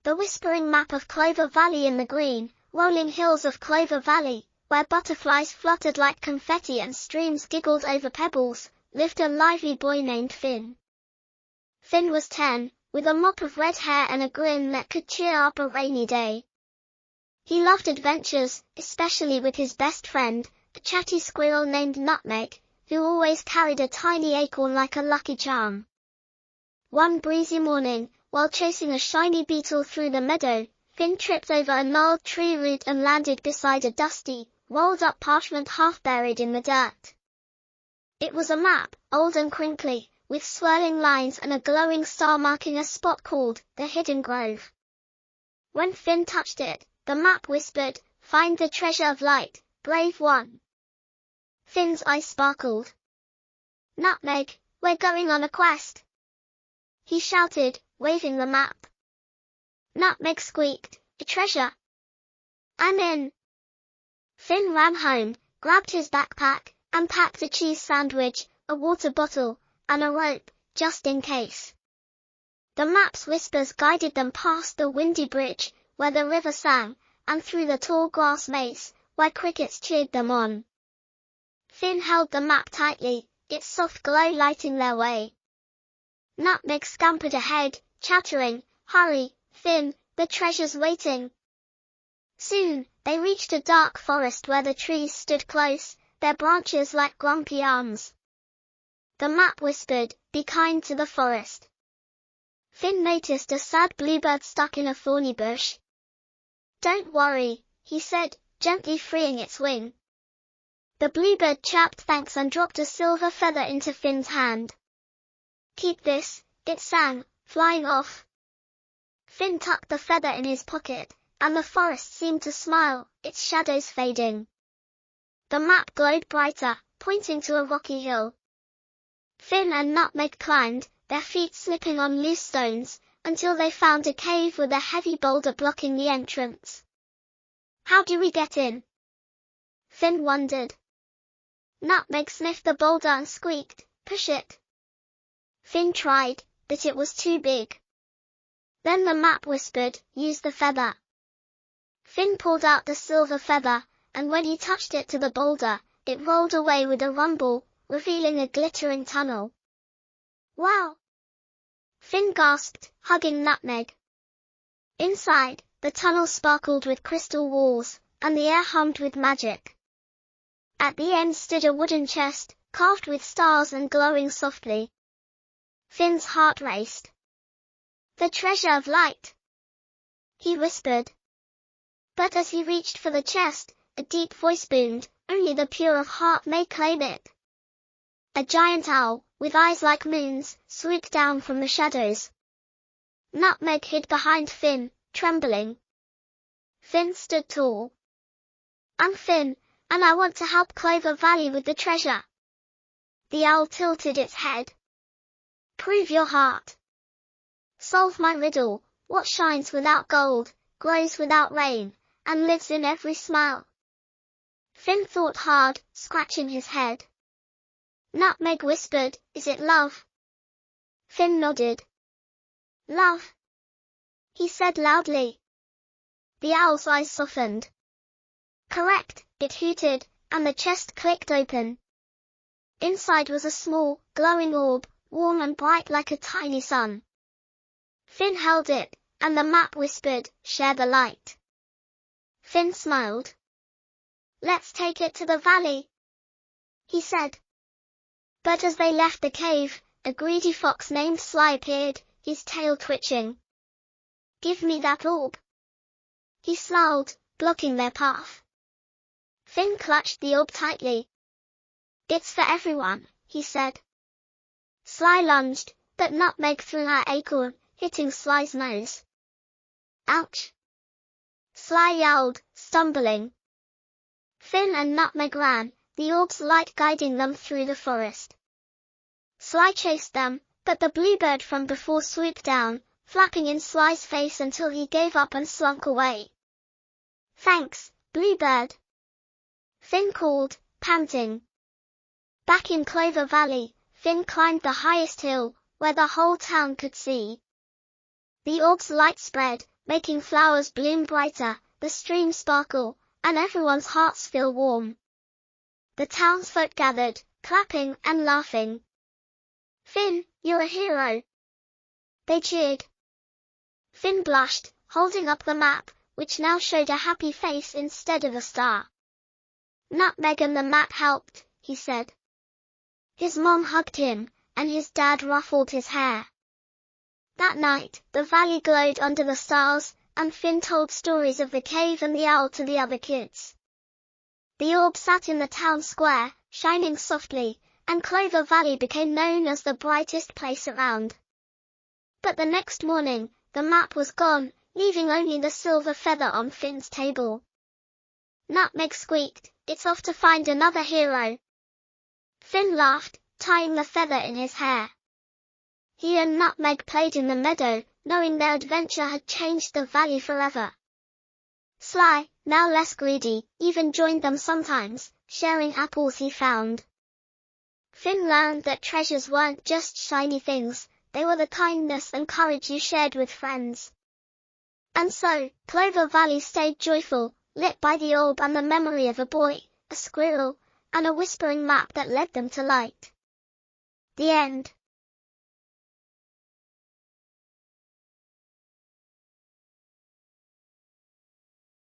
the whispering map of Clover Valley in the green, rolling hills of Clover Valley, where butterflies fluttered like confetti and streams giggled over pebbles, lived a lively boy named Finn. Finn was 10, with a mop of red hair and a grin that could cheer up a rainy day. He loved adventures, especially with his best friend, a chatty squirrel named Nutmeg, who always carried a tiny acorn like a lucky charm. One breezy morning, while chasing a shiny beetle through the meadow, Finn tripped over a gnarled tree root and landed beside a dusty, rolled-up parchment half buried in the dirt. It was a map, old and crinkly, with swirling lines and a glowing star marking a spot called the Hidden Grove. When Finn touched it, the map whispered, "Find the treasure of light, brave one." Finn's eyes sparkled. "Nutmeg, we're going on a quest," he shouted, waving the map. Nutmeg squeaked, "A treasure? I'm in." Finn ran home, grabbed his backpack, and packed a cheese sandwich, a water bottle, and a rope, just in case. The map's whispers guided them past the windy bridge, where the river sang, and through the tall grass maze, where crickets cheered them on. Finn held the map tightly, its soft glow lighting their way. Nutmeg scampered ahead, chattering, "Hurry, Finn, the treasure's waiting." Soon, they reached a dark forest where the trees stood close, their branches like grumpy arms. The map whispered, "Be kind to the forest." Finn noticed a sad bluebird stuck in a thorny bush. "Don't worry," he said, gently freeing its wing. The bluebird chirped thanks and dropped a silver feather into Finn's hand. "Keep this," it sang, flying off. Finn tucked the feather in his pocket, and the forest seemed to smile, its shadows fading. The map glowed brighter, pointing to a rocky hill. Finn and Nutmeg climbed, their feet slipping on loose stones, until they found a cave with a heavy boulder blocking the entrance. "How do we get in?" Finn wondered. Nutmeg sniffed the boulder and squeaked, "Push it." Finn tried, but it was too big. Then the map whispered, "Use the feather." Finn pulled out the silver feather, and when he touched it to the boulder, it rolled away with a rumble, revealing a glittering tunnel. "Wow!" Finn gasped, hugging Nutmeg. Inside, the tunnel sparkled with crystal walls, and the air hummed with magic. At the end stood a wooden chest, carved with stars and glowing softly. Finn's heart raced. "The treasure of light," he whispered. But as he reached for the chest, a deep voice boomed, "Only the pure of heart may claim it." A giant owl, with eyes like moons, swooped down from the shadows. Nutmeg hid behind Finn, trembling. Finn stood tall. "I'm Finn, and I want to help Clover Valley with the treasure." The owl tilted its head. "Prove your heart. Solve my riddle, what shines without gold, glows without rain, and lives in every smile." Finn thought hard, scratching his head. Nutmeg whispered, "Is it love?" Finn nodded. "Love," he said loudly. The owl's eyes softened. "Correct," it hooted, and the chest clicked open. Inside was a small, glowing orb, warm and bright like a tiny sun. Finn held it, and the map whispered, "Share the light." Finn smiled. "Let's take it to the valley," he said. But as they left the cave, a greedy fox named Sly appeared, his tail twitching. "Give me that orb," he snarled, blocking their path. Finn clutched the orb tightly. "It's for everyone," he said. Sly lunged, but Nutmeg threw her acorn, hitting Sly's nose. "Ouch!" Sly yowled, stumbling. Finn and Nutmeg ran, the orb's light guiding them through the forest. Sly chased them, but the bluebird from before swooped down, flapping in Sly's face until he gave up and slunk away. "Thanks, bluebird," Finn called, panting. Back in Clover Valley, Finn climbed the highest hill, where the whole town could see. The orb's light spread, making flowers bloom brighter, the streams sparkle, and everyone's hearts feel warm. The townsfolk gathered, clapping and laughing. "Finn, you're a hero!" they cheered. Finn blushed, holding up the map, which now showed a happy face instead of a star. "Nutmeg and the map helped," he said. His mom hugged him, and his dad ruffled his hair. That night, the valley glowed under the stars, and Finn told stories of the cave and the owl to the other kids. The orb sat in the town square, shining softly, and Clover Valley became known as the brightest place around. But the next morning, the map was gone, leaving only the silver feather on Finn's table. Nutmeg squeaked, "It's off to find another hero." Finn laughed, tying the feather in his hair. He and Nutmeg played in the meadow, knowing their adventure had changed the valley forever. Sly, now less greedy, even joined them sometimes, sharing apples he found. Finn learned that treasures weren't just shiny things, they were the kindness and courage you shared with friends. And so, Clover Valley stayed joyful, lit by the orb and the memory of a boy, a squirrel, and a whispering map that led them to light. The end.